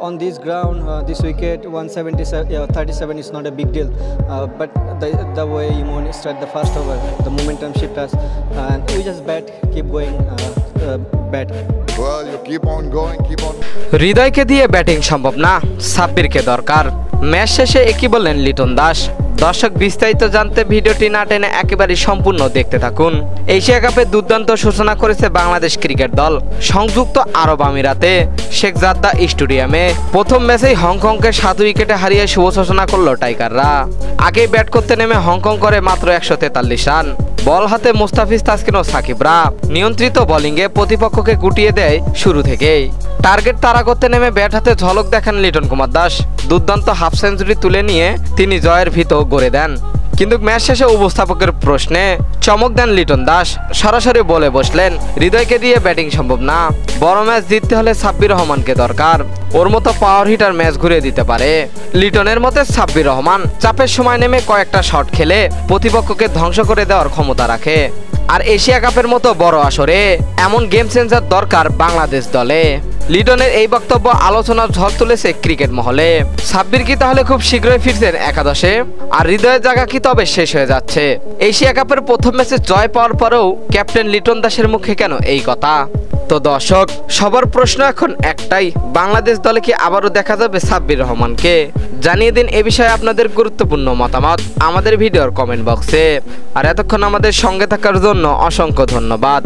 on this ground, this wicket 137 is not a big deal. But the way Imon started the first over, the momentum shift us, and we just keep going, bat. Well, you keep on going, keep on. হৃদয়কে দিয়ে batting সম্ভব না, সাব্বিরকে দরকার। Match শেষে একই বললেন লিটন দাস। দর্শক বিস্তারিত জানতে ভিডিওটি না টেনে একেবারে সম্পূর্ণ দেখতে থাকুন। এশিয়া কাপে দুর্দান্ত সূচনা করেছে বাংলাদেশ ক্রিকেট দল সংযুক্ত আরব আমিরাতে শেখ জাদ্দা স্টেডিয়ামে। প্রথম ম্যাচেই হংকংকে 7 উইকেটে হারিয়ে শুভ সূচনা করলো টাইগাররা। আগেই ব্যাট করতে নেমে হংকং করে মাত্র 143 রান। বল হাতে মুস্তাফিজ তাসকিন ও সাকিবরা নিয়ন্ত্রিত বোলিংয়ে প্রতিপক্ষকে গুটিয়ে দেয় শুরু থেকেই। টার্গেট তাড়া করতে নেমে ব্যাট হাতে ঝলক দেখান লিটন কুমার দাস। দুর্দান্ত হাফ সেঞ্চুরি তুলে নিয়ে তিনি জয়ের ভিত গড়ে দেন। কিন্তু ম্যাচ শেষে উপস্থাপকের প্রশ্নে চমক দেন লিটন দাস। সরাসরি বলে বসলেন, হৃদয়কে দিয়ে ব্যাটিং সম্ভব না, বড় ম্যাচ জিততে হলে সাব্বির রহমানকে দরকার। ওর মতো পাওয়ার হিটার ম্যাচ ঘুরিয়ে দিতে পারে। লিটনের মতে সাব্বির রহমান চাপের সময় নেমে কয়েকটা শট খেলে প্রতিপক্ষকে ধ্বংস করে দেওয়ার ক্ষমতা রাখে। আর এশিয়া কাপের মতো বড় আসরে এমন গেম চেঞ্জার দরকার বাংলাদেশ দলে। লিটনের এই বক্তব্য আলোচনার ঝড় তুলেছে ক্রিকেট মহলে। সাব্বির কি তাহলে খুব শীঘ্রই ফিরছেন একাদশে? আর হৃদয়ের জায়গা কি তবে শেষ হয়ে যাচ্ছে? এশিয়া কাপের প্রথম ম্যাচে জয় পাওয়ার পরেও ক্যাপ্টেন লিটন দাসের মুখে কেন এই কথা? তো দর্শক, সবার প্রশ্ন এখন একটাই, বাংলাদেশ দলে কি আবারও দেখা যাবে সাব্বির রহমানকে? জানিয়ে দিন এ বিষয়ে আপনাদের গুরুত্বপূর্ণ মতামত আমাদের ভিডিওর কমেন্ট বক্সে। আর এতক্ষণ আমাদের সঙ্গে থাকার জন্য অসংখ্য ধন্যবাদ।